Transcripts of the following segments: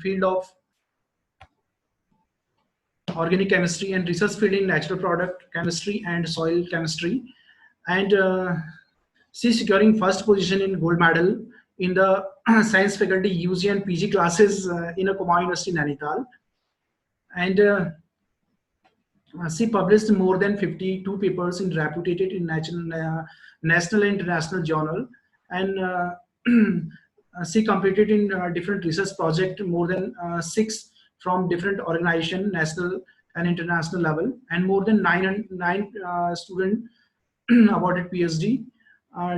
field of organic chemistry and research field in natural product chemistry and soil chemistry. And she's securing first position in gold medal in the science faculty UG and PG classes in a Kumaon University, Nainital. And she published more than 52 papers in reputed in national and international journal. And she completed in different research projects, more than 6 from different organizations, national and international level, and more than 9 students awarded PhD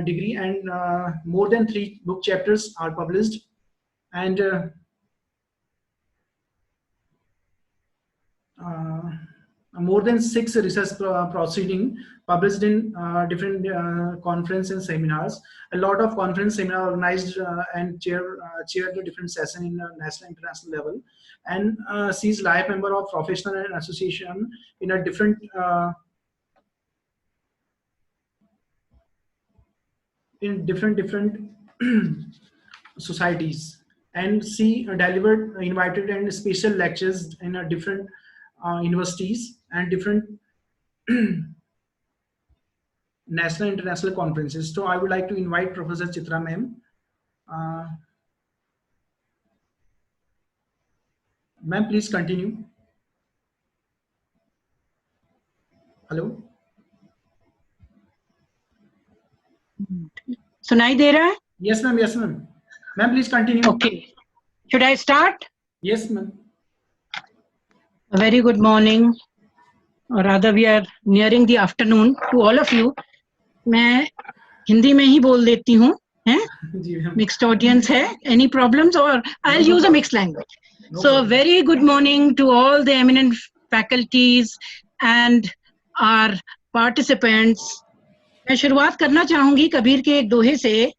degree, and more than 3 book chapters are published, and more than 6 research proceedings published in different conferences and seminars. A lot of conference seminar organized and chaired the different sessions in national and international level. And she's life member of professional and association in a different societies. And she delivered invited and special lectures in a different universities and different national and international conferences. So I would like to invite Professor Chitra ma'am. Ma'am, please continue. Hello. सुनाई दे रहा है? Yes ma'am, yes ma'am. Ma'am, please continue. Okay. Should I start? Yes ma'am. A very good morning, or rather we are nearing the afternoon to all of you. मैं हिंदी में ही बोल देती हूँ, हैं? Mixed audience है. Any problems, or I'll use a mixed language. So very good morning to all the eminent faculties and our participants. मैं शुरुआत करना चाहूंगी कबीर के एक दोहे से,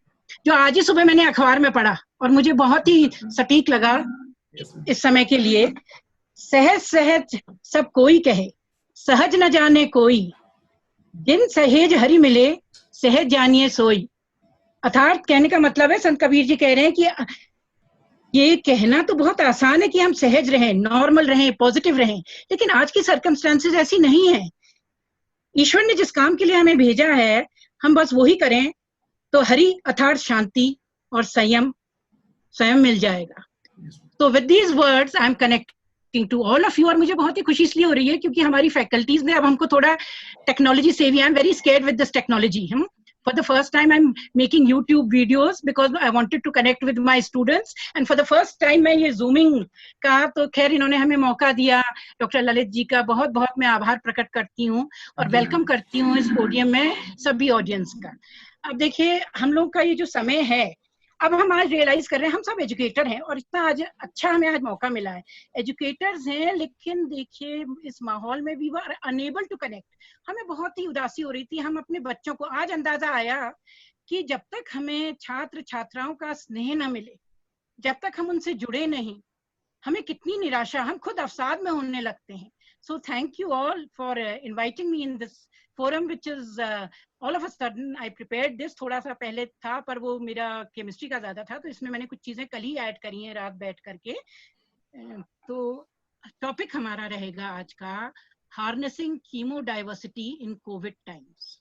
जो आज ही सुबह मैंने अखबार में पढ़ा और मुझे बहुत ही सटीक लगा इस समय के लिए। सहज सहज सब कोई कहे, सहज न जाने कोई, जिन सहेज हरि मिले, सहज जानिए सोई। अर्थात कहने का मतलब है, संत कबीर जी कह रहे हैं कि ये कहना तो बहुत आसान है कि हम सहज रहें, नॉर्मल रहें, पॉजिटिव रहें, लेकिन आज की सर्कमस्टेंसेस ऐसी नहीं है। ईश्वर ने जिस काम के लिए हमें भेजा है, हम बस वही करें तो हरि अर्थात शांति और संयम स्वयं मिल जाएगा। तो with these words I am connecting to all of you. और मुझे बहुत ही खुशी इसलिए हो रही है क्योंकि हमारी फैकल्टीज ने अब हमको थोड़ा टेक्नोलॉजी से भी, I am very scared with this technology. For the first time, I'm making YouTube videos because I wanted to connect with my students. And for the first time, मैं ये zooming का, तो खैर इन्होंने हमें मौका दिया। डॉक्टर ललित जी का बहुत बहुत मैं आभार प्रकट करती हूँ और वेलकम करती हूँ इस पोडियम में सभी ऑडियंस का। अब देखिए, हम लोग का ये जो समय है, अब हम आज रियलाइज कर रहे हैं हम सब एजुकेटर हैं और इतना आज अच्छा हमें आज मौका मिला है। एजुकेटर्स हैं, लेकिन देखिए इस माहौल में we were unable to connect. हमें बहुत ही उदासी हो रही थी। हम अपने बच्चों को, आज अंदाजा आया कि जब तक हमें छात्र छात्राओं का स्नेह न मिले, जब तक हम उनसे जुड़े नहीं, हमें कितनी निराशा, हम खुद अवसाद में होने लगते हैं। So thank you all for inviting me in this forum which is all of a sudden I prepared this। थोड़ा सा पहले था पर वो मेरा केमिस्ट्री का ज्यादा था, तो इसमें मैंने कुछ चीजें कल ही ऐड करी हैं रात बैठ करके। तो टॉपिक हमारा रहेगा आज का हार्नेसिंग कीमोडाइवर्सिटी इन कोविड टाइम्स।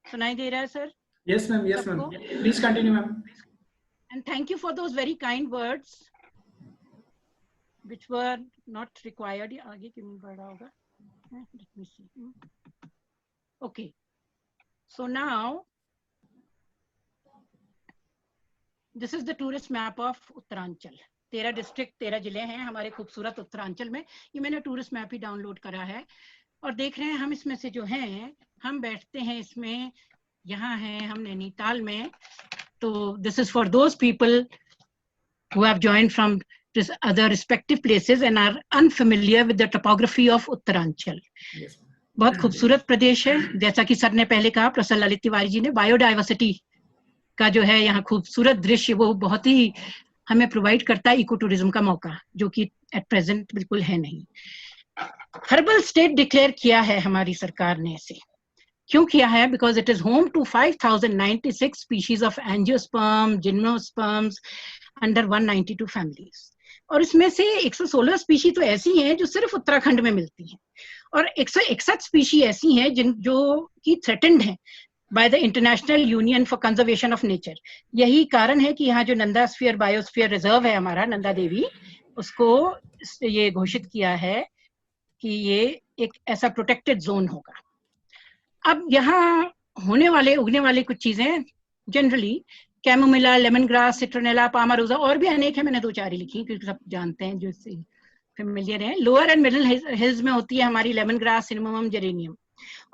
सुनाई दे रहा है sir? Yes ma'am, yes ma'am. Please continue ma'am. And thank you for those very kind words which were not required। आगे क्यों नहीं बढ़ा होगा? Let me see. Okay. So now, this is the tourist map of Uttaranchal. 13 district, 13 जिले हैं हमारे खूबसूरत उत्तरांचल में। ये मैंने टूरिस्ट मैप ही डाउनलोड करा है और देख रहे हैं हम इसमें से जो हैं, हम बैठते हैं इसमें, यहाँ हैं हम नैनीताल में। तो this is for those people who have joined from other respective places and are unfamiliar with the topography of Uttaranchal. yes. बहुत खूबसूरत प्रदेश है, जैसा कि सर ने पहले कहा, प्रोफेसर ललित तिवारी जी ने। बायोडाइवर्सिटी का जो है यहाँ खूबसूरत दृश्य, वो बहुत ही हमें प्रोवाइड करता है इको टूरिज्म का मौका, जो कि एट प्रेजेंट बिल्कुल है नहीं। हर्बल स्टेट डिक्लेयर किया है हमारी सरकार ने इसे। क्यों किया है? Because it is home to 5096 species of angiosperm, gymnosperms under 192 families. और इसमें से 116 स्पीशी तो ऐसी हैं जो सिर्फ उत्तराखंड में मिलती हैं, और 161 स्पीशी ऐसी हैं जो कि थ्रेटेंड हैं by the international union for conservation of nature. यही कारण है कि यहाँ जो नंदा स्फीयर बायोस्फीयर रिजर्व है हमारा, नंदा देवी, उसको ये घोषित किया है कि ये एक ऐसा प्रोटेक्टेड जोन होगा। अब यहाँ होने वाले उगने वाले कुछ चीजें generally chamomilla, lemon grass, citronella, palmarosa, और भी अनेक है, मैंने 2-4 ही लिखी क्योंकि सब जानते हैं जो इससे फेमिलियर है। लोअर एंड मिडिल हिल्स में होती है हमारी लेमन ग्रास, सिनेमोमम, जेरेनियम,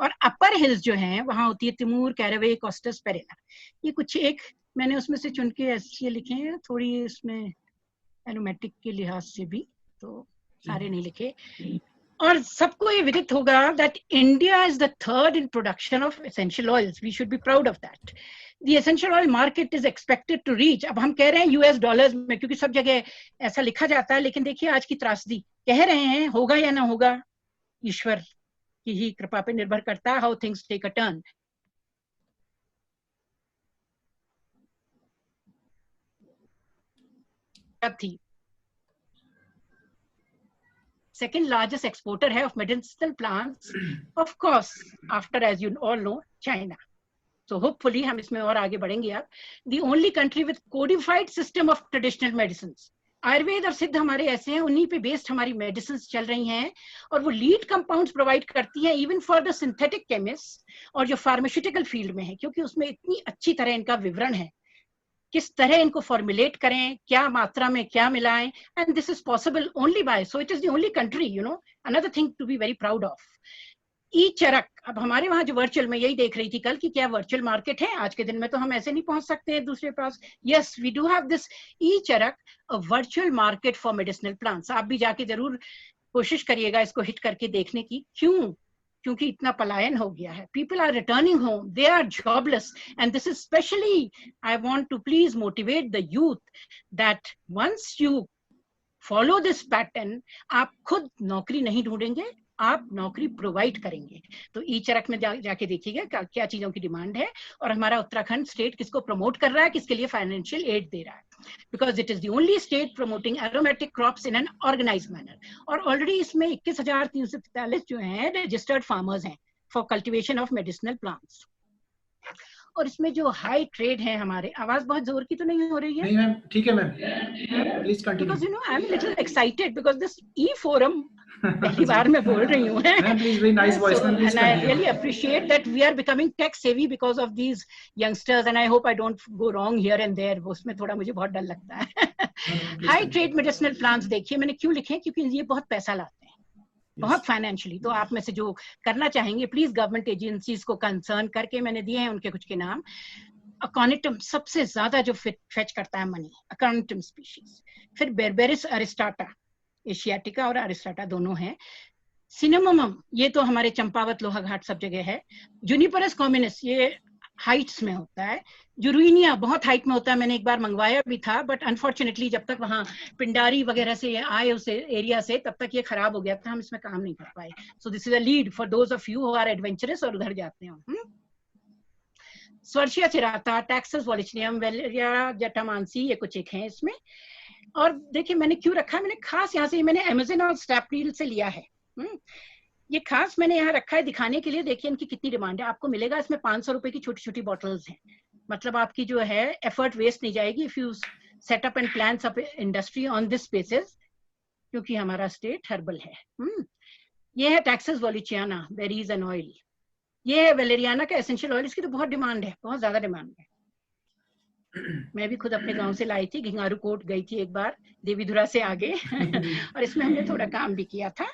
और अपर हिल्स जो हैं वहां होती है तिमूर, कैरावे, कॉस्टस, पेरेला। ये कुछ एक मैंने उसमें से चुन के ऐसे लिखे हैं, थोड़ी इसमें एरोमेटिक के लिहाज से भी, तो सारे नहीं लिखे। और सबको ये विदित होगा that India is the third in production of essential oils. We should be proud of that. The essential oil market is expected to reach, अब हम कह रहे हैं यूएस डॉलर्स में क्योंकि सब जगह ऐसा लिखा जाता है, लेकिन देखिए आज की त्रासदी, कह रहे हैं होगा या ना होगा, ईश्वर की ही कृपा पे निर्भर करता है, how things take a turn. थी second largest exporter है of medicinal plants, of course, after, as you all know, China. So hopefully हम इसमें और आगे बढ़ेंगे। आप the only country with codified system of traditional medicines. Ayurveda और सिद्ध हमारे ऐसे हैं, उन्हीं पे बेस्ड हमारी मेडिसिन चल रही हैं, और वो लीड कंपाउंड्स प्रोवाइड करती हैं even for the synthetic chemist और जो फार्मास्यूटिकल फील्ड में है, क्योंकि उसमें इतनी अच्छी तरह इनका विवरण है, किस तरह इनको फॉर्मुलेट करें, क्या मात्रा में क्या मिलाएं, and this is possible only by, so it is the only country, you know, another thing to be very proud of. E Charak, अब हमारे वहां जो वर्चुअल, में यही देख रही थी कल कि क्या वर्चुअल मार्केट है, आज के दिन में तो हम ऐसे नहीं पहुंच सकते हैं दूसरे पास। Yes, we do have this e Charak, a virtual market for medicinal plants. आप भी जाके जरूर कोशिश करिएगा इसको हिट करके देखने की। क्यों? क्योंकि इतना पलायन हो गया है, people are returning home, they are jobless, and this is specially I want to please motivate the youth that once you follow this pattern, आप खुद नौकरी नहीं ढूंढेंगे, आप नौकरी प्रोवाइड करेंगे। तो ई चरक में जाके देखिएगा क्या चीजों की डिमांड है, और हमारा उत्तराखंड स्टेट किसको प्रमोट कर रहा है, किसके लिए फाइनेंशियल एड दे रहा है, because it is the only state promoting aromatic crops in an organised manner. और ऑलरेडी इसमें 21,343 जो हैं रजिस्टर्ड फार्मर्स हैं for cultivation of medicinal plants. और इसमें जो हाई ट्रेड है हमारे, आवाज बहुत जोर की तो नहीं हो रही है? नहीं मैम, ठीक है ma'am, please continue. Because you know I am little excited because this E forum पहली बार मैं बोल रही हूँ, please, very nice voice, ma'am, please and I really appreciate that we are becoming tech savvy because of these youngsters, and I hope I don't go wrong here and there. उसमें थोड़ा मुझे बहुत डर लगता है। हाई ट्रेड मेडिसिनल प्लांट्स देखिए मैंने क्यों लिखे, क्योंकि ये बहुत पैसा लाते हैं, बहुत फाइनेंशियली। तो आप में से जो करना चाहेंगे प्लीज गवर्नमेंट एजेंसीज को कंसर्न करके, मैंने दिए हैं उनके कुछ के नाम। अकॉर्निटम सबसे ज्यादा जो फेच करता है मनी, अकॉर्निटम स्पीशीज, फिर बेरबेरिस अरिस्टाटा, एशियाटिका और अरिस्टाटा दोनों हैं। सिनेमोमम, ये तो हमारे चंपावत, लोहाघाट सब जगह है। जुनिपरस कॉम्युनिस, ये हाइट्स में होता है। जुरुइनिया बहुत हाइट में होता है, मैंने एक बार मंगवाया भी था, बट अनफॉर्चुनेटली जब तक वहाँ पिंडारी वगैरह से आए उस एरिया से, तब तक ये खराब हो गया था, हम इसमें काम नहीं कर पाए। So this is a lead for those of you who are adventurous और उधर जाते हो। स्वर्शिया चिराता, टैक्सस वॉलिचनियम, वेलेरिया जटामांसी, ये कुछ एक हैं इसमें। और देखिए मैंने क्यों रखा है, मैंने खास यहाँ से, मैंने अमेज़न और स्नैपडील से लिया है। ये खास मैंने यहाँ रखा है दिखाने के लिए। देखिए इनकी कितनी डिमांड है, आपको मिलेगा इसमें 500 रुपए की छोटी छोटी बॉटल्स हैं। मतलब आपकी जो है एफर्ट वेस्ट नहीं जाएगी if you set up and plan up industry on this basis, क्योंकि हमारा स्टेट हर्बल है। ये है टैक्सस वॉलिचियाना, बेरीज एंड ऑयल। ये है वेलेरियाना का एसेंशियल ऑयल, इसकी तो बहुत डिमांड है, बहुत ज्यादा डिमांड है। मैं भी खुद अपने गांव से लाई थी, घिंगारू कोट गई थी एक बार, देवीधुरा से आगे और इसमें हमने थोड़ा काम भी किया था।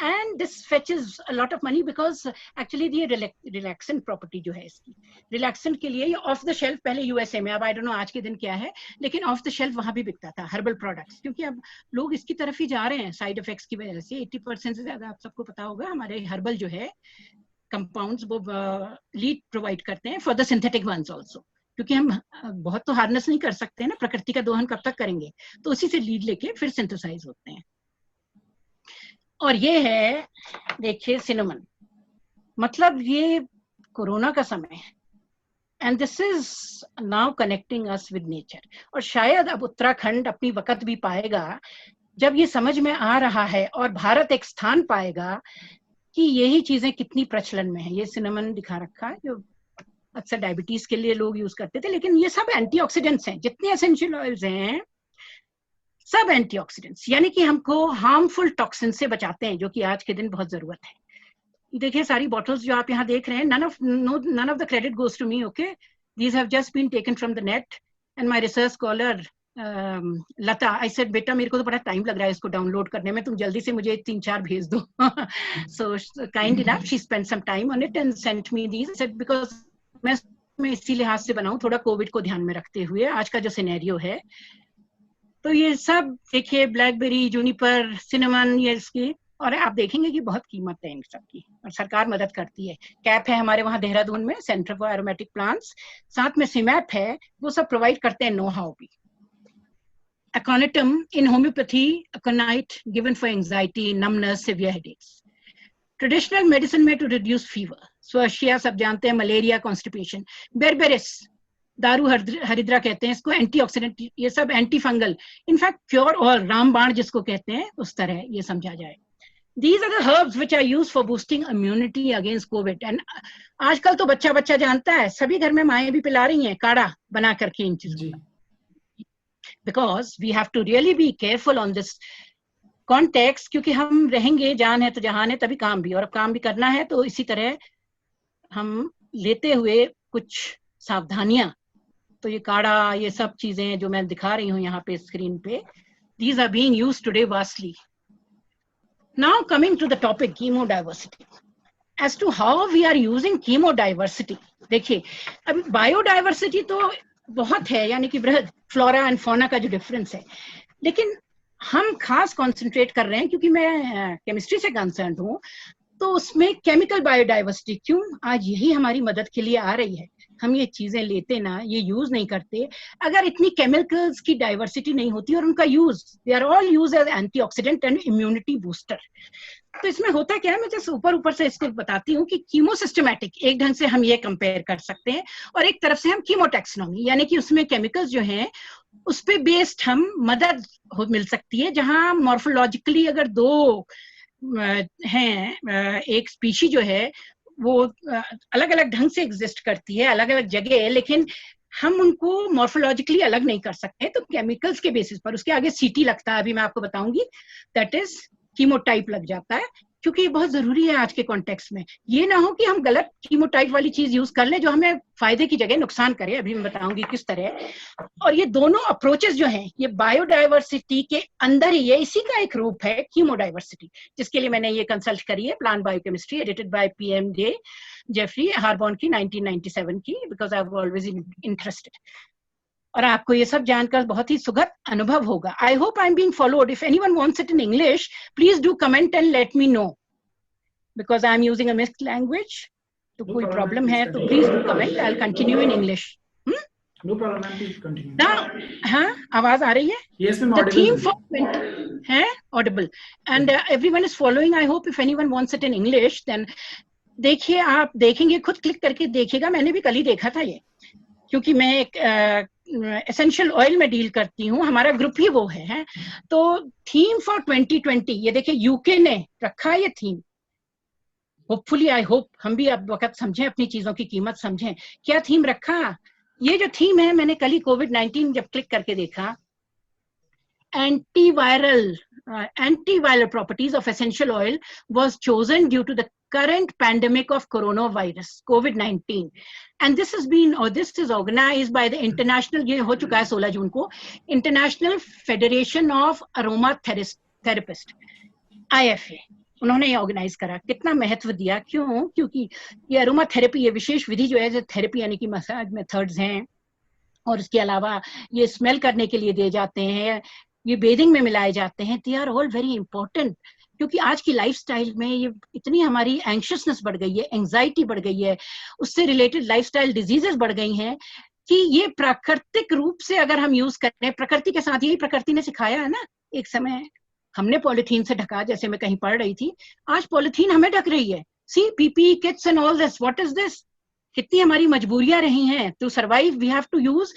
And this फेचेस a lot of money because actually ये रिलैक्सेंट प्रॉपर्टी जो है इसकी, रिलैक्सेंट के लिए ये ऑफ द शेल्फ, पहले यूएसए में, अब आई डोंट नो आज के दिन क्या है, लेकिन ऑफ द शेल्फ वहां भी बिकता था हर्बल प्रोडक्ट्स, क्योंकि अब लोग इसकी तरफ ही जा रहे हैं साइड इफेक्ट्स की वजह से। 80% से ज्यादा, आप सबको पता होगा, हमारे हर्बल जो है कंपाउंड्स वो लीड प्रोवाइड करते हैं for the synthetic once also, क्योंकि हम बहुत तो हार्नेस नहीं कर सकते ना, प्रकृति का दोहन कब तक करेंगे, तो उसी से लीड लेके फिर सिंथेसाइज होते हैं। और ये है देखिए सिनेमन, मतलब ये कोरोना का समय है, and this is now connecting us with nature. और शायद अब उत्तराखंड अपनी वक्त भी पाएगा जब ये समझ में आ रहा है और भारत एक स्थान पाएगा कि यही चीजें कितनी प्रचलन में है। ये सिनेमन दिखा रखा है जो अक्सर डायबिटीज के लिए लोग यूज करते थे, लेकिन ये सब एंटीऑक्सीडेंट्स हैं। जितने एसेंशियल ऑयल्स हैं सब एंटीऑक्सीडेंट्स, यानी कि हमको हार्मफुल टॉक्सिन से बचाते हैं, जो कि आज के दिन बहुत जरूरत है। देखिए सारी बॉटल्स जो आप यहाँ देख रहे हैं, none of the credit goes to me, okay? These have just been taken from the net, and my research scholar Lata, I said बेटा मेरे को तो बड़ा टाइम लग रहा है इसको डाउनलोड करने में, तुम जल्दी से मुझे 3-4 भेज दो। So kind enough, she spent some time on it and sent me these. I said because मैं इसी लिहाज से बनाऊं, थोड़ा कोविड को ध्यान में रखते हुए, आज का जो सिनेरियो है। तो ये सब देखिए, ब्लैकबेरी, जूनिपर, सिनेमन, ये इसकी, और आप देखेंगे कि बहुत कीमत है इन सब की, और सरकार मदद करती है। कैप है हमारे वहाँ देहरादून में, सेंटर फॉर एरोमेटिक प्लांट्स, साथ में सिमैप है, वो सब प्रोवाइड करते हैं नो हाउ भी। Aconitum in homeopathy, aconite given for anxiety, numbness, severe headaches. Traditional medicine में to reduce fever. Swastika सब जानते हैं, मलेरिया, कॉन्स्टिपेशन। बेरबेरिस, दारू हरिद्रा कहते हैं इसको, एंटीऑक्सीडेंट, ये सब एंटी फंगल, इनफैक्ट क्योर, और रामबाण जिसको कहते हैं, उस तरह ये समझा जाए। These are the herbs which are used for boosting immunity against COVID. And आजकल तो बच्चा जानता है, सभी घर में माएँ भी पिला रही हैं काढ़ा बना करके इन चीजों का। Because we have to really be careful on this context, क्योंकि हम रहेंगे, जान है तो जहान है, तभी काम भी, और अब काम भी करना है, तो इसी तरह हम लेते हुए कुछ सावधानियां। तो ये काढ़ा, ये सब चीजें जो मैं दिखा रही हूँ यहाँ पे स्क्रीन पे, these are being used today vastly. Now coming to the topic chemodiversity. As to how we are using chemodiversity, देखिए अब बायोडाइवर्सिटी तो बहुत है, यानी कि बृहद फ्लोरा एंड फौना का जो डिफरेंस है, लेकिन हम खास कंसंट्रेट कर रहे हैं क्योंकि मैं केमिस्ट्री से कंसर्न हूँ, तो उसमें केमिकल बायोडाइवर्सिटी क्यों आज यही हमारी मदद के लिए आ रही है। हम ये चीजें लेते ना, ये यूज नहीं करते, अगर इतनी केमिकल्स की डाइवर्सिटी नहीं होती और उनका use, they are all use as antioxidant and immunity booster. तो इसमें होता क्या है, मैं जैसे ऊपर से इसको बताती हूँ कि कीमोसिस्टमैटिक एक ढंग से हम ये कंपेयर कर सकते हैं, और एक तरफ से हम कीमोटैक्सोनॉमी, यानी कि उसमें केमिकल्स जो हैं उस पे बेस्ड हम मदद मिल सकती है, जहां मॉर्फोलॉजिकली अगर दो हैं, एक स्पीशी जो है वो अलग अलग ढंग से एग्जिस्ट करती है अलग अलग जगह, लेकिन हम उनको मॉर्फोलॉजिकली अलग नहीं कर सकते, तो केमिकल्स के बेसिस पर उसके आगे सीटी लगता है, अभी मैं आपको बताऊंगी, दैट इज कीमोटाइप लग जाता है, क्योंकि ये बहुत जरूरी है आज के कॉन्टेक्स्ट में। ये ना हो कि हम गलत कीमोटाइप वाली चीज यूज कर लें जो हमें फायदे की जगह नुकसान करे, अभी मैं बताऊंगी किस तरह। और ये दोनों अप्रोचेस जो हैं, ये बायोडाइवर्सिटी के अंदर ही है, इसी का एक रूप है कीमोडाइवर्सिटी, जिसके लिए मैंने ये कंसल्ट करी है, plant biochemistry, edited by PM Jeffrey Harborne की 1997 की, because I was always interested. और आपको ये सब जानकर बहुत ही सुखद अनुभव होगा। I hope I am being followed. If anyone wants it in English, please do comment and let me know, because I am using a mixed language. तो कोई प्रॉब्लम है तो please do comment, I will continue in English. No problem, ma'am. Please continue. Now, हाँ, आवाज आ रही है? Yes, ma'am. The theme for है audible, and everyone is following. I hope if anyone wants it in English, then देखिए, आप देखेंगे, खुद click करके देखिएगा। मैंने भी कल ही देखा था ये, क्योंकि मैं एक एसेंशियल ऑयल में डील करती हूँ, हमारा ग्रुप ही वो है। तो थीम फॉर 2020, ये देखिए यूके ने रखा है ये थीम। होपफुली, आई होप हम भी अब वक्त समझें, अपनी चीजों की कीमत समझें। क्या थीम रखा? ये जो थीम है, मैंने कल ही कोविड-19 जब क्लिक करके देखा, antiviral properties of essential oil was chosen due to the current pandemic of coronavirus COVID-19, and this is organized by the international, ये हो चुका है 16 जून को, International Federation of Aromatherapist, IFA, उन्होंने ये ऑर्गेनाइज करा। कितना महत्व दिया, क्यों? क्योंकि ये अरोमा थेरेपी, ये विशेष विधि जो है, जो थेरेपी यानी कि मसाज मेथड्स हैं, और इसके अलावा ये स्मेल करने के लिए दिए जाते हैं, ये बेदिंग में मिलाए जाते हैं, they are all very important. क्योंकि आज की लाइफस्टाइल में ये इतनी हमारी एंशियसनेस बढ़ गई है, एंजाइटी बढ़ गई है, उससे रिलेटेड लाइफस्टाइल डिजीजेस बढ़ गई हैं, कि ये प्राकृतिक रूप से अगर हम यूज करें, प्रकृति के साथ, यही प्रकृति ने सिखाया है ना। एक समय हमने पॉलिथीन से ढका, जैसे मैं कहीं पढ़ रही थी, आज पॉलिथीन हमें ढक रही है। See PP kits and all this, what is this? कितनी हमारी मजबूरियां रही हैं to survive. We have to use,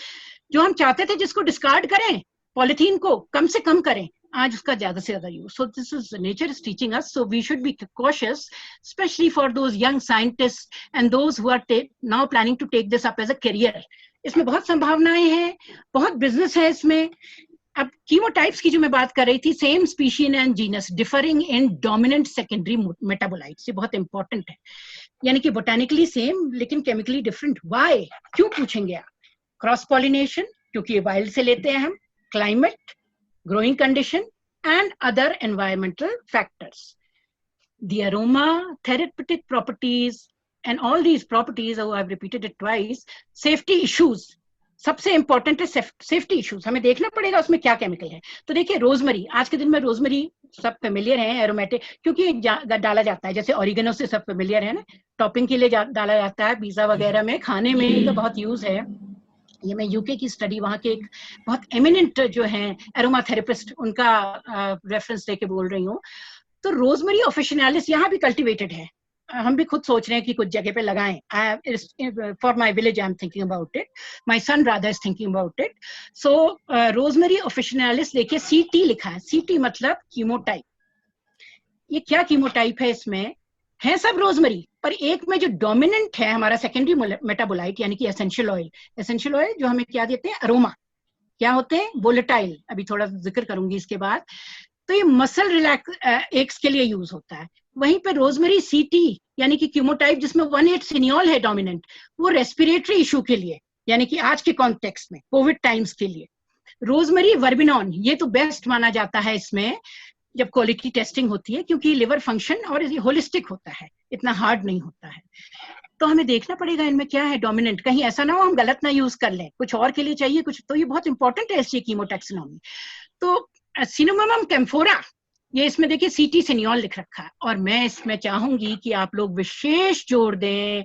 जो हम चाहते थे जिसको डिस्कार्ड करें, पॉलिथीन को कम से कम करें, आज उसका ज्यादा से ज्यादा use. So this is nature is teaching us, so we should be cautious, specially for those young scientist and those who are now planning to take this up as a career. इसमें बहुत संभावनाएं हैं, बहुत business है इसमें. अब कीमोटाइप्स की जो मैं बात कर रही थी, same species and genus differing in dominant secondary metabolites, ये बहुत इंपॉर्टेंट है. यानी कि बोटानिकली सेम लेकिन केमिकली डिफरेंट. व्हाई, क्यों पूछेंगे आप? क्रॉस पॉलिनेशन, क्योंकि ये वाइल्ड से लेते हैं हम. Climate, growing condition and other environmental factors. The aroma, therapeutic properties and all these properties, oh, I've repeated it twice. Safety issues, सबसे इंपॉर्टेंट है सेफ्टी इश्यूज. हमें देखना पड़ेगा उसमें क्या केमिकल है. तो देखिए रोजमरी, आज के दिन में रोजमरी सब फेमिलियर है, एरोमेटिक, क्योंकि डाला जाता है. जैसे ऑरिगेनो से सब फेमिलियर है ना, टॉपिंग के लिए डाला जाता है पिज्जा वगैरह में, खाने में तो बहुत यूज है. ये मैं यूके की स्टडी, वहाँ के एक बहुत एमिनेंट जो हैं एरोमा थेरेपिस्ट, उनका रेफरेंस लेके बोल रही हूँ. तो रोजमेरी ऑफिशिनालिस यहाँ भी कल्टिवेटेड है. हम भी खुद सोच रहे हैं कि कुछ जगह पे लगाएं. For my village I am thinking about it, my son rather is thinking about it. So rosemary officinalis, देखिए सीटी लिखा है. सीटी मतलब कीमोटाइप. ये क्या कीमोटाइप है? इसमें है सब रोजमेरी, पर एक में जो डोमिनेंट है हमारा सेकेंडरी मेटाबोलाइट, यानी कि एसेंशियल ऑयल. एसेंशियल ऑयल जो हमें क्या देते हैं? अरोमा. क्या होते हैं? वोलेटाइल. अभी थोड़ा जिक्र करूंगी इसके बाद. तो ये मसल रिलैक्स एक्स के लिए यूज होता है. वहीं पे रोजमेरी सीटी यानी कि क्यूमोटाइप जिसमें 1,8 सिनियोल है डोमिनेंट, वो रेस्पिरेटरी इशू के लिए, यानी कि आज के कॉन्टेक्स्ट में कोविड टाइम्स के लिए. रोजमेरी वर्बिनॉन, ये तो बेस्ट माना जाता है इसमें जब क्वालिटी टेस्टिंग होती है, क्योंकि लिवर फंक्शन और होलिस्टिक होता है, इतना हार्ड नहीं होता है. तो हमें देखना पड़ेगा इनमें क्या है डोमिनेंट, कहीं ऐसा ना हो हम गलत ना यूज कर लें, कुछ और के लिए चाहिए कुछ. तो ये बहुत इंपॉर्टेंट है इसलिए कीमोटैक्सोनॉमी. तो सिनेमोमम कैम्फोरा, ये इसमें देखिए सीटी सिनियोल लिख रखा है, और मैं इसमें चाहूंगी कि आप लोग विशेष जोर दें,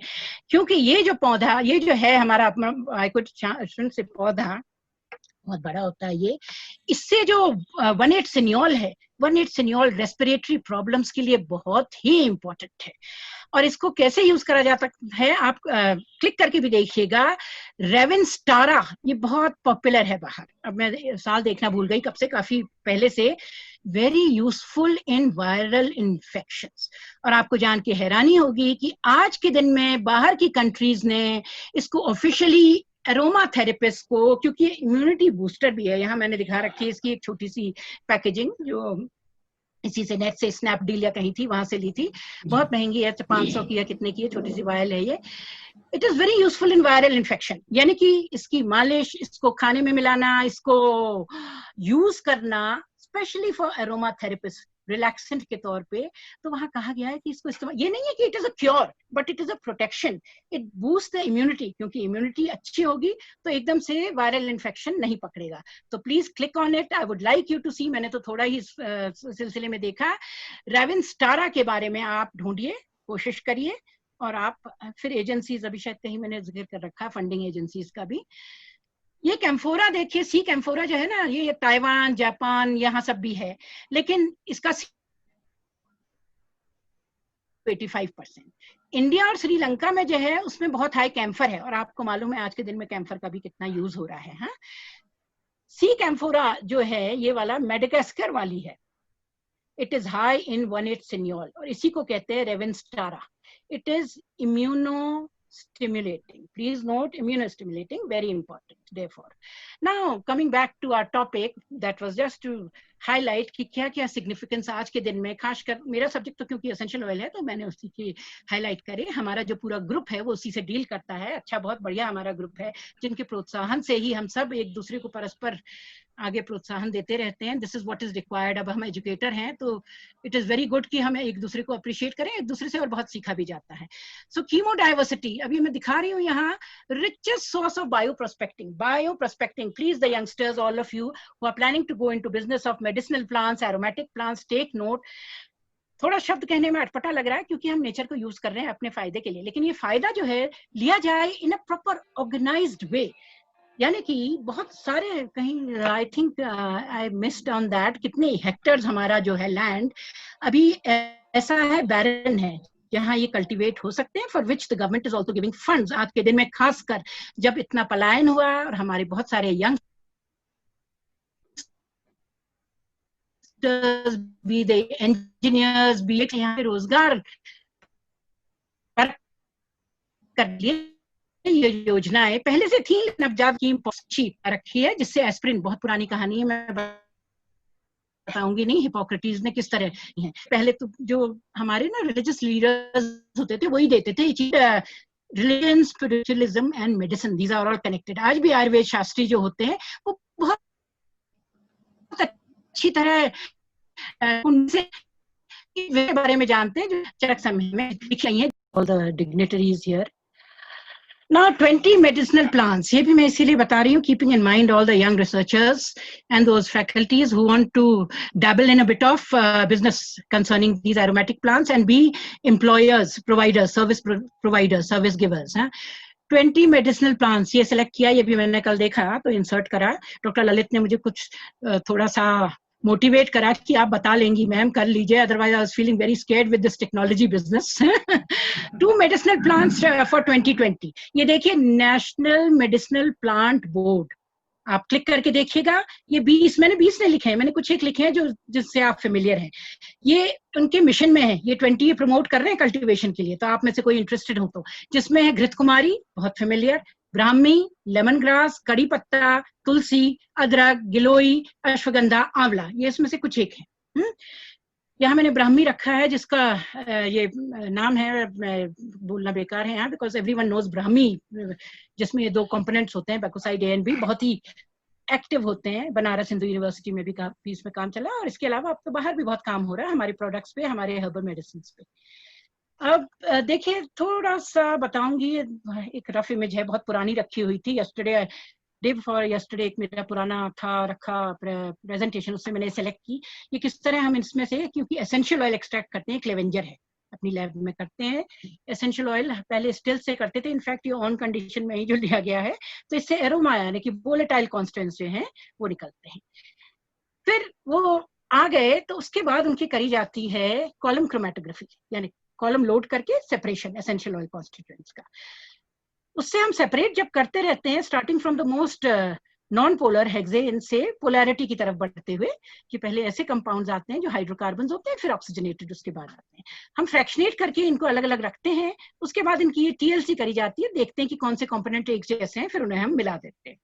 क्योंकि ये जो पौधा, ये जो है हमारा से पौधा बहुत बड़ा होता है. ये इससे जो 1,8 सिनियोल है, 1,8 सिनियोल रेस्पिरेटरी प्रॉब्लम्स के लिए बहुत ही इंपॉर्टेंट है. और इसको कैसे यूज करा जाता है आप क्लिक करके भी देखिएगा. रेविनस्टारा, ये बहुत पॉपुलर है बाहर. अब मैं साल देखना भूल गई कब से, काफी पहले से. Very useful in viral infections. और आपको जान के हैरानी होगी कि आज के दिन में बाहर की कंट्रीज ने इसको ऑफिशियली एरोमा थेरेपिस्ट को, क्योंकि इम्यूनिटी बूस्टर भी है. यहाँ मैंने दिखा रखी है इसकी एक छोटी सी पैकेजिंग, जो इसी से नेट से स्नैपडील या कहीं थी, वहां से ली थी. बहुत महंगी है, 500 की या कितने की है, छोटी सी वायल है ये. It is very useful in viral infection, यानी कि इसकी मालिश, इसको खाने में मिलाना, इसको यूज करना, specially for aroma therapist relaxant के तौर पे. तो वहां कहा गया है कि इसको इस्तेमाल, ये नहीं है कि it is a cure, but it is a protection. It boost the immunity, क्योंकि इम्यूनिटी अच्छी होगी तो एकदम से वायरल इन्फेक्शन नहीं पकड़ेगा. तो please click on it. I would like you to see. मैंने तो थोड़ा ही सिलसिले में देखा. रेविनस्टारा के बारे में आप ढूंढिए, कोशिश करिए, और आप फिर एजेंसीज, अभी शायद कहीं मैंने जिक्र कर रखा फंडिंग एजेंसीज का भी. ये कैम्फोरा देखिए, सी कैम्फोरा जो है ना, ये ताइवान, जापान, यहाँ सब भी है, लेकिन इसका 85%. इंडिया और श्रीलंका में जो है उसमें बहुत हाई कैम्फर है, और आपको मालूम है आज के दिन में कैम्फर का भी कितना यूज हो रहा है. हाँ, सी कैम्फोरा जो है ये वाला मेडागास्कर वाली है. It is high in 1,8 cineole, और इसी को कहते हैं ravintsara. It is immuno stimulating. Please note, immunostimulating, very important. Therefore, now coming back to our topic, that was just to highlight कि क्या क्या significance आज के दिन में, खासकर मेरा सब्जेक्ट तो क्योंकि एसेंशियल ऑयल है तो मैंने उसी की हाईलाइट करे. हमारा जो पूरा ग्रुप है वो उसी से डील करता है. अच्छा, बहुत बढ़िया हमारा ग्रुप है, जिनके प्रोत्साहन से ही हम सब एक दूसरे को परस्पर आगे प्रोत्साहन देते रहते हैं. This is what is required. अब हम एजुकेटर हैं तो इट इज वेरी गुड कि हम एक दूसरे को अप्रिशिएट करें, एक दूसरे से और बहुत सीखा भी जाता है. सो कीमोडाइवर्सिटी, अभी मैं दिखा रही हूँ यहाँ, richest source of bioprospecting. Bioprospecting, please the youngsters, all of you who are planning to go into business of medicinal plants, aromatic plants, take note. थोड़ा शब्द कहने में अटपटा लग रहा है क्योंकि हम नेचर को यूज कर रहे हैं अपने फायदे के लिए, लेकिन ये फायदा जो है लिया जाए इन अ प्रॉपर ऑर्गेनाइज्ड वे. यानी कि बहुत सारे, कहीं I think I missed on that, कितने हेक्टर्स हमारा जो है लैंड अभी ऐसा है, बैरन है, जहाँ ये कल्टीवेट हो सकते हैं, for which the government is also giving funds. आज के दिन में खासकर जब इतना पलायन हुआ और हमारे बहुत सारे यंग डॉक्टर्स, बी दे इंजीनियर्स, बी यहाँ पे रोजगार कर लिए। ये योजनाएं पहले से थी, नवजात की अच्छी रखी है, जिससे एस्पिरिन, बहुत पुरानी कहानी है, मैं बताऊंगी नहीं हिपोक्रेटिस ने किस तरह है। पहले तो जो हमारे ना रिलीजियस लीडर्स होते थे वही देते थे religion, spiritualism and medicine, these are all connected. आज भी आयुर्वेद शास्त्री जो होते हैं वो बहुत अच्छी तरह उनसे के बारे में जानते हैं, जो चरक समय में लिखी है, all the dignitaries here. Now 20 medicinal plants, ये भी मैं इसीलिए बता रही हूँ, keeping in mind all the young researchers and those faculties who want to dabble in a bit of business concerning these aromatic plants and be employers, providers, service providers, service givers. 20 medicinal plants ये select किया, ये भी मैंने कल देखा तो insert करा। Doctor Lalit ने मुझे कुछ थोड़ा सा मोटिवेट करा कि आप बता लेंगी मैम, कर लीजिए, otherwise I was feeling very scared with this technology business. 2 medicinal plants for 2020। ये देखिए, नेशनल मेडिसिनल प्लांट बोर्ड, आप क्लिक करके देखिएगा। ये 20, मैंने 20 ने लिखे हैं, मैंने कुछ एक लिखे हैं जो जिससे आप फेमिलियर हैं। ये उनके मिशन में है, ये 20 प्रमोट कर रहे हैं कल्टीवेशन के लिए, तो आप में से कोई इंटरेस्टेड हो तो। जिसमें है घृत कुमारी, बहुत फेमिलियर, ब्राह्मी, लेमन ग्रास, कड़ी पत्ता, तुलसी, अदरक, गिलोई, अश्वगंधा, आंवला, ये इसमें से कुछ एक है। यहाँ मैंने ब्राह्मी रखा है, जिसका ये नाम है, बोलना बेकार है यहाँ, बिकॉज एवरीवन नोज ब्राह्मी, जिसमें ये 2 कंपोनेंट्स होते हैं, बैकोसाइड ए एंड बी, बहुत ही एक्टिव होते हैं। बनारस हिंदू यूनिवर्सिटी में भी काफी इसमें काम चला है, और इसके अलावा अब तो बाहर भी बहुत काम हो रहा है हमारे प्रोडक्ट्स पे, हमारे हर्बल मेडिसिन पे। अब देखिए, थोड़ा सा बताऊंगी, एक रफ इमेज है, बहुत पुरानी रखी हुई थी, यस्टरडे, डे बिफोर यस्टरडे एक मेरा पुराना था रखा प्रेजेंटेशन, उससे मैंने सेलेक्ट की। ये किस तरह हम इसमें से, क्योंकि एसेंशियल ऑयल एक्सट्रैक्ट करते हैं, क्लेवेंजर है, अपनी लैब में करते हैं एसेंशियल ऑयल, पहले स्टिल से करते थे, इनफैक्ट ये ऑन कंडीशन में ही जो लिया गया है, तो इससे एरोमा यानी कि वोलेटाइल कॉन्स्टेंट्स जो हैं वो निकलते हैं। फिर वो आ गए तो उसके बाद उनकी करी जाती है कॉलम क्रोमेटोग्राफी, यानी कॉलम लोड करके सेपरेशन एसेंशियल ऑयल कॉन्स्टिट्यूएंट्स का। उससे हम सेपरेट जब करते रहते हैं, starting from the most non polar hexane से पोलैरिटी की तरफ बढ़ते हुए, कि पहले ऐसे कंपाउंड्स आते हैं जो हाइड्रोकार्बन्स होते हैं, फिर ऑक्सीजनेटेड उसके बाद आते हैं। हम फ्रैक्शनेट करके इनको अलग अलग रखते हैं, उसके बाद इनकी ये टीएलसी करी जाती है, देखते हैं कि कौन से कंपोनेंट एक जैसे हैं, फिर उन्हें हम मिला देते हैं,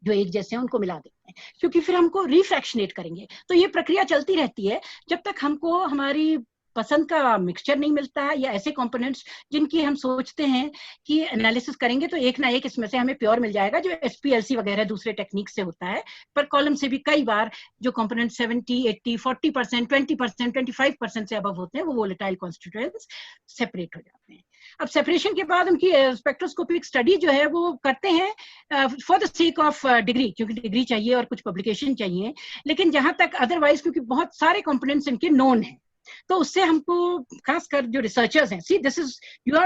जो एक जैसे हैं उनको मिला देते हैं, क्योंकि फिर हमको रिफ्रैक्शनेट करेंगे। तो ये प्रक्रिया चलती रहती है जब तक हमको हमारी पसंद का मिक्सचर नहीं मिलता है, या ऐसे कंपोनेंट्स जिनकी हम सोचते हैं कि एनालिसिस करेंगे तो एक ना एक इसमें से हमें प्योर मिल जाएगा, जो एसपीएलसी वगैरह दूसरे टेक्निक से होता है। पर कॉलम से भी कई बार जो कंपोनेंट 70, 80, 40%, 20%, 25% से अबव होते हैं, वो वोलेटाइल कॉन्स्टिट्यूएंट्स सेपरेट हो जाते हैं। अब सेपरेशन के बाद उनकी स्पेक्ट्रोस्कोपिक स्टडी जो है वो करते हैं for the sake of degree, क्योंकि डिग्री चाहिए और कुछ पब्लिकेशन चाहिए। लेकिन जहां तक अदरवाइज, क्योंकि बहुत सारे कंपोनेंट्स इनके नोन हैं, तो उससे हमको खासकर जो रिसर्चर्स हैं, see this is you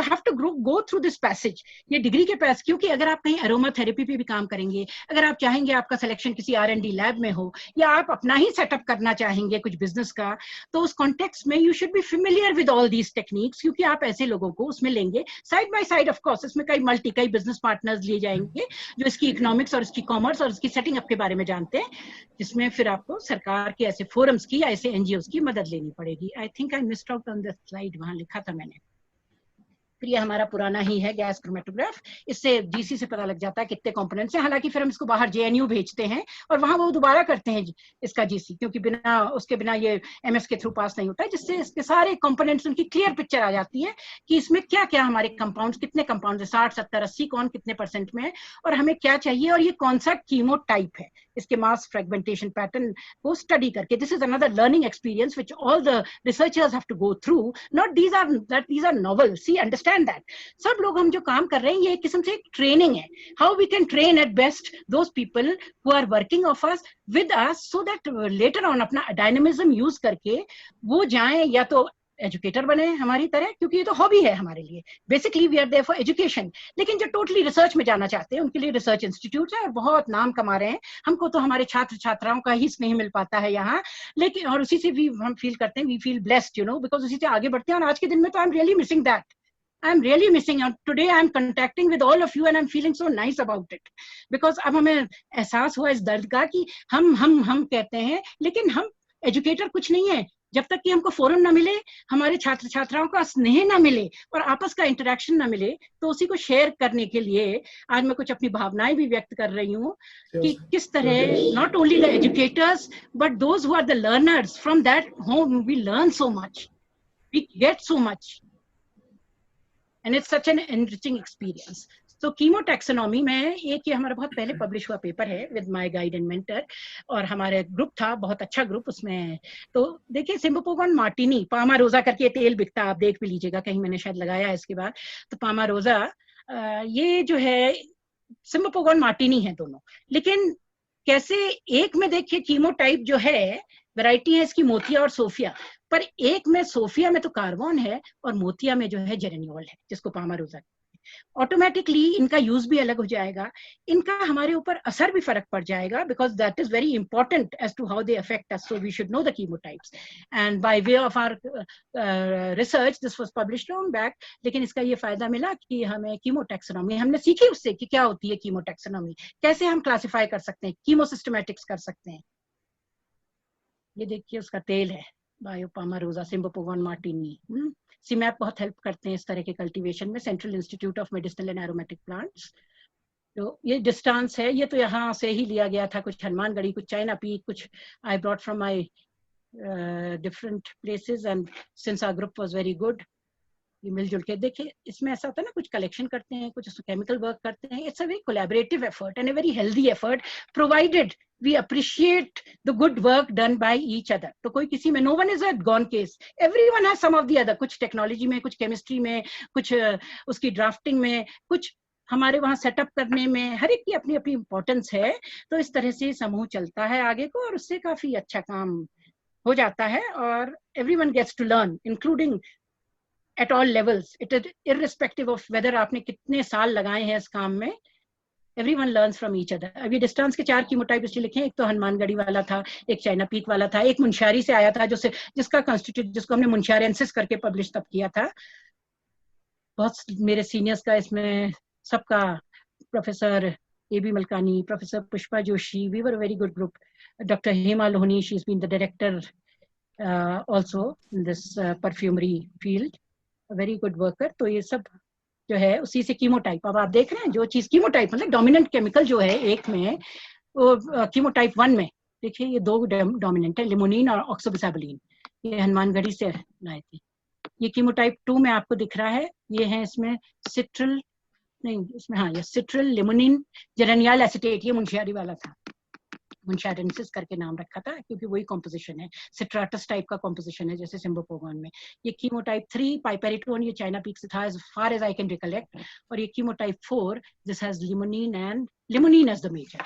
have to go through this passage, ये डिग्री के पास, क्योंकि अगर आप कहीं अरोमा थेरेपी पे भी काम करेंगे, अगर आप चाहेंगे आपका सिलेक्शन किसी R&D लैब में हो, या आप अपना ही सेटअप करना चाहेंगे कुछ बिजनेस का, तो उस कॉन्टेक्स्ट में you should be familiar with all these techniques, क्योंकि आप ऐसे लोगों को उसमें लेंगे side by side. Of course इसमें कई बिजनेस पार्टनर्स लिए जाएंगे जो इसकी इकोनॉमिक्स और इसकी कॉमर्स और इसकी सेटिंग अप के बारे में जानते हैं, जिसमें फिर आपको सरकार के ऐसे फोरम्स की या ऐसे एनजीओस की मदद लेनी पड़ेगी। I think I missed out on the slide, वहां लिखा था मैंने। फिर ये हमारा पुराना ही है गैस क्रोमेटोग्राफ, इससे जीसी से पता लग जाता है कितने कंपोनेंट्स हैं। हालांकि फिर हम इसको बाहर जेएनयू भेजते हैं और वहां वो दोबारा करते हैं इसका जीसी, क्योंकि उसके बिना ये एमएस के थ्रू पास नहीं होता है, जिससे इसके सारे कंपोनेंट्स उनकी क्लियर पिक्चर आ जाती है कि इसमें क्या क्या हमारे कंपाउंड्स, कितने कंपाउंड है, 60, 70, 80 कौन कितने % में है, और हमें क्या चाहिए, और ये कौन सा कीमो टाइप है, इसके मास फ्रेगमेंटेशन पैटर्न को स्टडी करके। This is another learning experience which all the researchers have to go through, not these are novel, see understand that. सब लोग हम जो काम कर रहे हैं, ये एक किस्म से एक ट्रेनिंग है, how we can train at best those people who are working of us with us, so that later on अपना डायनामिज्म यूज करके वो जाएं या तो एजुकेटर बने हमारी तरह, क्योंकि ये तो हॉबी है हमारे लिए, basically we are there for education. लेकिन जो टोटली रिसर्च में जाना चाहते हैं, उनके लिए रिसर्च इंस्टीट्यूट है और बहुत नाम कमा रहे हैं। हमको तो हमारे छात्र छात्राओं का ही नहीं मिल पाता है यहाँ, लेकिन और उसी से भी हम फील करते हैं, we feel blessed, you know, because उसी से आगे बढ़ते हैं। और आज के दिन में तो I am really missing that, I'm really missing out. Today I'm contacting with all of you and I'm feeling so nice about it. Because अब हमें एहसास हुआ इस दर्द का कि हम कहते हैं, लेकिन हम एजुकेटर कुछ नहीं है जब तक कि हमको फोरम ना मिले, हमारे छात्र छात्राओं का स्नेह ना मिले और आपस का इंटरेक्शन ना मिले, तो उसी को शेयर करने के लिए आज मैं कुछ अपनी भावनाएं भी व्यक्त कर रही हूँ कि किस तरह not only the educators but those who are the learners, from that home we learn so much, we get so much and it's such an enriching experience. So chemotaxonomy में एक ये हमारा बहुत पहले पब्लिश हुआ पेपर है with my guide and mentor, और हमारे ग्रुप था, बहुत अच्छा ग्रुप उसमें। तो देखिए सिम्बोपोगन मार्टिनी, पामा रोजा करके तेल बिकता, आप देख भी लीजिएगा, कहीं मैंने शायद लगाया है इसके बाद। तो पामा रोजा ये जो है सिम्बोपोगन मार्टिनी है दोनों, लेकिन कैसे एक में देखिए कीमोटाइप जो है वैरायटी है इसकी मोतिया और सोफिया, पर एक में सोफिया में तो कार्बन है और मोतिया में जो है जेरेनियोल है, जिसको पामारोजा। ऑटोमेटिकली इनका यूज भी अलग हो जाएगा, इनका हमारे ऊपर असर भी फर्क पड़ जाएगा, because that is very important as to how they affect us, so we should know the chemotypes and by way of our research this was published long back. लेकिन इसका ये फायदा मिला कि हमें कीमोटैक्सोनॉमी हमने सीखी उससे कि क्या होती है कीमोटैक्सोनॉमी, कैसे हम क्लासिफाई कर सकते हैं, कीमोसिस्टमैटिक्स कर सकते हैं। ये देखिए उसका तेल है बायोपामारोजा सिम्बोपोगन मार्टिनी। सीमैप बहुत हेल्प करते हैं इस तरह के कल्टीवेशन में, central institute of medicinal and aromatic plants. तो ये डिस्टेंस है, ये तो यहाँ से ही लिया गया था, कुछ हनुमानगढ़ी, कुछ चाइना पीक, कुछ I brought from my different places and since our group was very good, ये मिलजुल के देखिए। इसमें ऐसा होता है ना, कुछ कलेक्शन करते हैं, कुछ केमिकल वर्क करते हैं, it's a very collaborative effort and a very healthy effort, provided we appreciate the good work done by each other. तो कोई किसी में, no one is a gone case, everyone has some of the other, कुछ technology में, कुछ chemistry में, कुछ उसकी ड्राफ्टिंग में, कुछ हमारे वहाँ सेटअप करने में, हर एक की अपनी अपनी इम्पोर्टेंस है। तो इस तरह से समूह चलता है आगे को और उससे काफी अच्छा काम हो जाता है और everyone gets to learn including at all levels, it is irrespective of whether आपने कितने साल लगाए हैं इस काम में, everyone learns from each other. अभी डिस्टेंस के 4 कीमोटाइप इसलिए लिखे हैं, एक तो हनुमानगढ़ी वाला था, एक चाइना पीक वाला था, एक मुनस्यारी से आया था जिसका कॉन्स्टिट्यूट, जिसको हमने मुनस्यारेंसिस करके पब्लिश तब किया था। बहुत मेरे सीनियर्स का इसमें सबका, professor AB Malkani, professor Pushpa Joshi, we were a very good group, doctor Hema Lohani, she is been the director also in this perfumery field, very good worker. तो ये सब जो है उसी से कीमोटाइप, अब आप देख रहे हैं जो चीज कीमोटाइप मतलब डोमिनेंट केमिकल जो है एक में, वो कीमोटाइप 1 में देखिए ये 2 डोमिनेंट है, लिमोनिन और ऑक्सोबिसाबलिन, ये हनुमानगढ़ी से लाए थे। ये कीमोटाइप 2 में आपको दिख रहा है, ये है इसमें सिट्रल, नहीं इसमें हाँ, ये सिट्रल लिमोनिन जेरेनियल एसिटेट, ये मुनस्यारी वाला था, मुनस्यारेंसिस करके नाम रखा था क्योंकि वही कॉम्पोजिशन है, सिट्राटस टाइप का कॉम्पोजिशन है जैसे सिम्बोपोगन में। ये कीमोटाइप 3 पाइपेरिटोन, ये चाइना पीक से था as far as I can recollect, और ये chemotype 4 this has limonene and limonene as the major.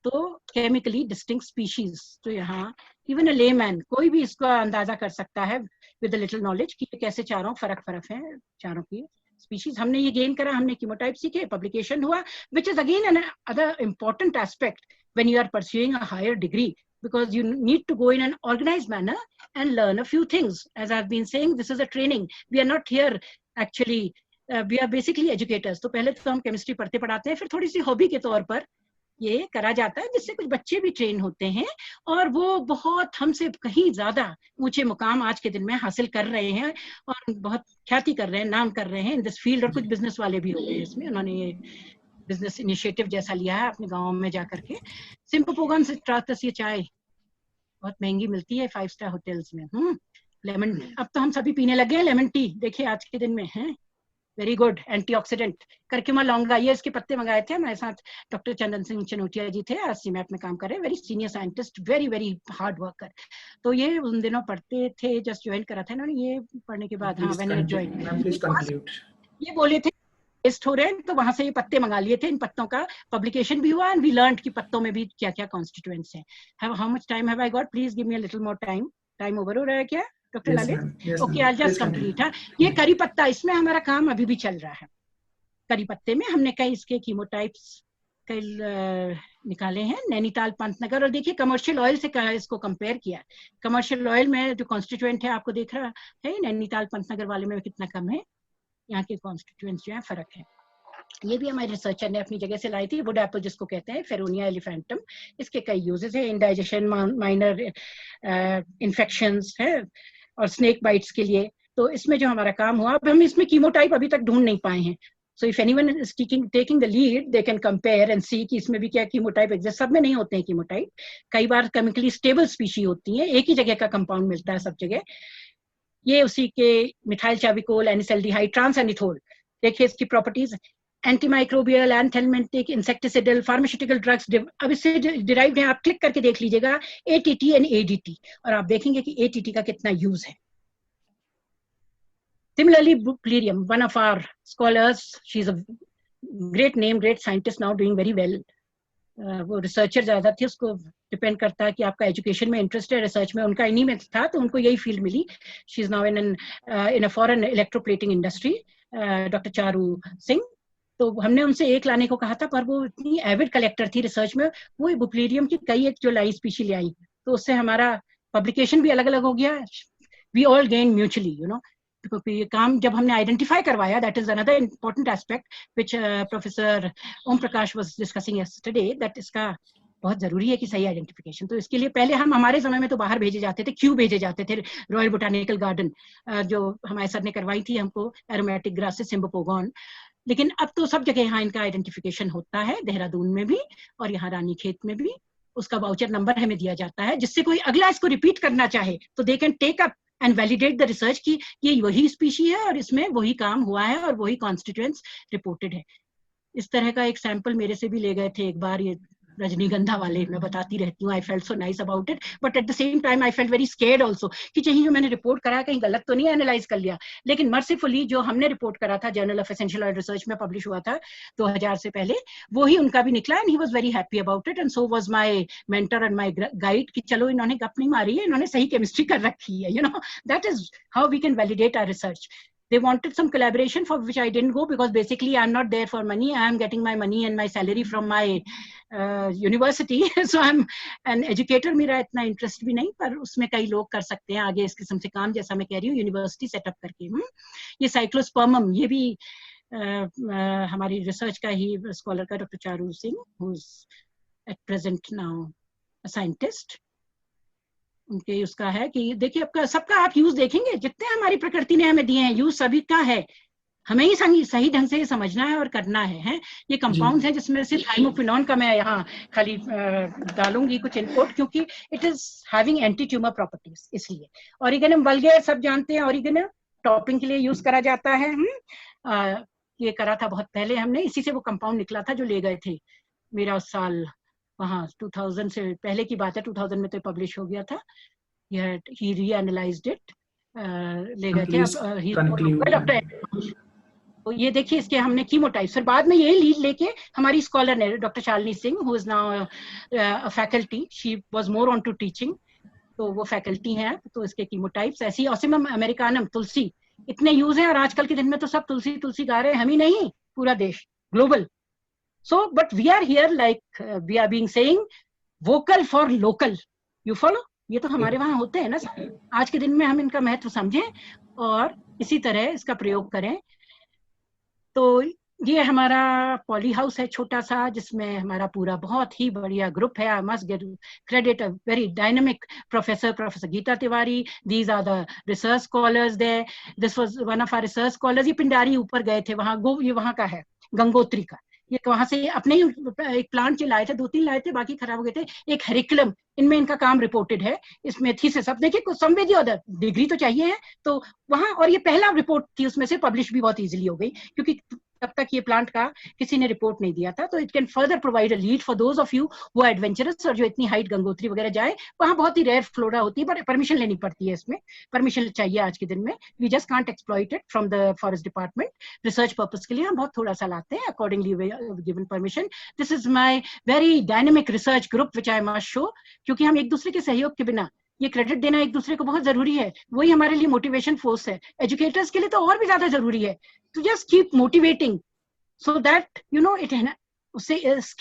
तो केमिकली डिस्टिंक्ट स्पीशीज, तो यहाँ इवन अ लेमैन कोई भी इसका अंदाजा कर सकता है विद अ लिटिल नॉलेज कि कैसे चारों फर्क है चारों की स्पीशीज। हमने ये गेन करा, हमने कीमोटाइप सीखे, पब्लिकेशन हुआ, which is again an other important aspect when you are pursuing a higher degree, because you need to go in an organized manner and learn a few things. As I've been saying, this is a training. We are not here actually, we are basically educators. तो पहले तो हम chemistry पढ़ते पढ़ाते हैं, फिर थोड़ी सी hobby के तौर पर ये करा जाता है, जिससे कुछ बच्चे भी ट्रेन होते हैं और वो बहुत हमसे कहीं ज्यादा ऊंचे मुकाम आज के दिन में हासिल कर रहे हैं और बहुत ख्याति कर रहे हैं, नाम कर रहे हैं इन दिस फील्ड। और कुछ बिजनेस वाले भी हो गए इसमें, उन्होंने ये बिजनेस इनिशिएटिव जैसा लिया है अपने गाँव में जाकर के। सिम्बोपोगन सिट्राटस, ये चाय बहुत महंगी मिलती है 5 स्टार होटल्स में। लेमन, अब तो हम सभी पीने लगे हैं लेमन टी, देखिए आज के दिन में है वेरी गुड एंटीऑक्सीडेंट। करक्यूमा लॉन्गा, ये इसके पत्ते मंगाए थे हमारे साथ, डॉक्टर चंदन सिंह चनोटिया जी थे, आज सीमैप में काम कर रहे हैं, very senior scientist, very very hard worker. तो ये उन दिनों पढ़ते थे, जस्ट ज्वाइन करा था इन्होंने, ये पढ़ने के बाद हाँ मैंने ज्वाइन, ये बोले थे टेस्ट हो रहे हैं, तो वहां से ये पत्ते मंगा लिए थे, इन पत्तों का पब्लिकेशन भी हुआ एंड वी लर्नड कि पत्तों में भी क्या क्या कॉन्स्टिट्यूएंट्स हैं। How much time have I got, please give me a little more time, time over हो रहा है क्या doctor Lalit? Okay, I just complete. हाँ, ये करी पत्ता, इसमें हमारा काम अभी भी चल रहा है। करी पत्ते में हमने कई इसके कीमोटाइप्स कई निकाले हैं, नैनीताल, पंतनगर, और देखिए कमर्शियल ऑयल से इसको कंपेयर किया। कमर्शियल ऑयल में जो कॉन्स्टिट्यूएंट है आपको देख रहा है, नैनीताल पंतनगर वाले में कितना कम है, यहाँ के कॉन्स्टिट्यूएंट्स जो है फर्क है। ये भी हमारे रिसर्चर ने अपनी जगह से लाई थी। वुड एप्पल जिसको कहते हैं, फेरोनिया एलिफेंटम, इसके कई यूजेस है, इंडाइजेशन, माइनर इन्फेक्शंस है और स्नेक बाइट्स के लिए। तो इसमें जो हमारा काम हुआ, अब हम इसमें कीमोटाइप अभी तक ढूंढ नहीं पाए हैं। So if anyone is taking the lead, they can compare and see कि इसमें भी क्या कीमोटाइप एग्जिस्ट। सब में नहीं होते हैं कीमोटाइप, कई बार केमिकली स्टेबल स्पीशी होती है, एक ही जगह का कंपाउंड मिलता है सब जगह। ये उसी के मिथाइल चाविकोल, एनिसल्डिहाइड, ट्रांस एनिथोल, देखिए इसकी properties, antimicrobial, anthelmintic, इंसेक्टिसिडल, pharmaceutical drugs, अब इससे डिराइव्ड है। आप क्लिक करके देख लीजिएगा एटीटी एंड एडीटी, और आप देखेंगे कि एटीटी का कितना यूज है। Similarly, Plerium, one of our scholars, she's a great name, great scientist now, doing very well. वो रिसर्चर ज्यादा थी, उसको डिपेंड करता है कि आपका एजुकेशन में इंटरेस्ट है, रिसर्च में। उनका इन्हीं में था तो उनको यही फील्ड मिली। She is now in a foreign electroplating industry, doctor Charu Singh. तो हमने उनसे एक लाने को कहा था, पर वो इतनी एविड कलेक्टर थी रिसर्च में, वो बुप्लेरियम की कई एक जो लाई स्पीशी ले आई, तो उससे हमारा पब्लिकेशन भी अलग अलग हो गया। We all gain mutually, you know. ये काम जब हमने आइडेंटिफाई करवाया, that is another important aspect which professor Om Prakash was discussing yesterday, दैट इसका बहुत जरूरी है कि सही आइडेंटिफिकेशन। तो इसके लिए पहले हम, हमारे समय में तो बाहर भेजे जाते थे, क्यों भेजे जाते थे, रॉयल बोटानिकल गार्डन जो हमारे सर ने करवाई थी हमको, एरोमेटिक ग्रासेस, सिम्बोपोगॉन। लेकिन अब तो सब जगह यहाँ इनका आइडेंटिफिकेशन होता है, देहरादून में भी और यहाँ रानीखेत में भी। उसका वाउचर नंबर हमें दिया जाता है, जिससे कोई अगला इसको रिपीट करना चाहे तो they can take up and validate the research कि ये वही स्पीशी है और इसमें वही काम हुआ है और वही कॉन्स्टिट्यूएंट्स रिपोर्टेड है। इस तरह का एक सैंपल मेरे से भी ले गए थे एक बार, ये रजनीगंधा वाले, मैं बताती रहती हूँ, I felt so nice about it, but at the same time I felt very scared also कि कहीं जो मैंने रिपोर्ट करा कहीं गलत तो नहीं एनालाइज कर लिया। लेकिन मर्सीफुली जो हमने रिपोर्ट करा था, journal of essential oil research में पब्लिश हुआ था 2000 से पहले, वो ही उनका भी निकला, and he was very happy about it, and so was my mentor and my guide कि चलो इन्होंने गप नहीं मारी है, इन्होंने सही केमिस्ट्री कर रखी है, you know. That is how we can validate our research. They wanted some collaboration for which I didn't go, because basically I'm not there for money. I am getting my money and my salary from my university. So I'm an educator. मेरा इतना interest भी नहीं, पर उसमें कई लोग कर सकते हैं आगे इस किस्म से काम, जैसा मैं कह रही हूँ, यूनिवर्सिटी सेटअप करके। ये साइक्लोस्पर्मम, ये भी हमारी रिसर्च का ही स्कॉलर का, doctor Charu Singh, who is at present now a scientist. उनके उसका है कि देखिए आपका सबका आप यूज देखेंगे, जितने हमारी प्रकृति ने हमें दिए हैं, यूज सभी का है, हमें ही सही ढंग से समझना है और करना है। ये कंपाउंड्स हैं जिसमें से थाइमोक्विनोन का मैं यहाँ खाली डालूंगी कुछ इनपुट, क्योंकि it is having anti tumour properties, इसलिए। ऑरिगेनम वल्गेर सब जानते हैं, ऑरिगेनम टॉपिंग के लिए यूज करा जाता है। ये करा था बहुत पहले हमने, इसी से वो कंपाउंड निकला था जो ले गए थे मेरा उस साल वहाँ, 2000 से पहले की बात है, 2000 में तो पब्लिश हो गया था। he reanalyzed it, ले गए थे। तो ये देखिए इसके हमने कीमोटाइप्स, फिर बाद में यही लीड लेके हमारी स्कॉलर ने, doctor Shalini Singh, who is now faculty, she was more on to teaching, तो वो फैकल्टी हैं, तो इसके कीमोटाइप्स ऐसी। ऑसिमम अमेरिकानम, तुलसी, इतने यूज है, और आजकल के दिन में तो सब तुलसी तुलसी गा रहे हैं, हम ही नहीं, पूरा देश, global. So, but we are here like we are being saying vocal for local. You follow? ये तो हमारे वहाँ होते हैं ना। आज के दिन में हम इनका महत्व समझें और इसी तरह इसका प्रयोग करें। तो ये हमारा पॉली हाउस है छोटा सा, जिसमें हमारा पूरा बहुत ही बढ़िया ग्रुप है। I must give credit a very dynamic professor, Professor Geeta Tiwari. These are the research scholars there. This was one of our research scholars. ये पिंडारी ऊपर गए थे वहाँ, ये वहाँ का है, गंगोत्री का। ये वहां से अपने ही एक प्लांट लाए थे, 2-3 लाए थे, बाकी खराब हो गए थे। एक हेरिकुलम, इनमें इनका काम रिपोर्टेड है, इसमें थीसिस, अब देखिए कुछ संवेदी अदर डिग्री तो चाहिए है तो वहां, और ये पहला रिपोर्ट थी, उसमें से पब्लिश भी बहुत इजीली हो गई, क्योंकि तब तक ये प्लांट का किसी ने रिपोर्ट नहीं दिया था। तो it can further provide a lead for those of you who are adventurous, और जो इतनी हाइट गंगोत्री वगैरह जाए, वहां बहुत ही रेयर फ्लोरा होती है, पर परमिशन लेनी पड़ती है, इसमें परमिशन चाहिए आज के दिन में। We just can't exploit it from the forest department, research purpose के लिए हम बहुत थोड़ा सा लाते हैं, accordingly given permission. This is my very dynamic research group which I must show, क्योंकि हम एक दूसरे के सहयोग के बिना, ये क्रेडिट देना एक दूसरे को बहुत जरूरी है, वही हमारे लिए मोटिवेशन फोर्स है। एजुकेटर्स के लिए तो और भी ज्यादा जरूरी है, to just keep motivating, so that you know it, उससे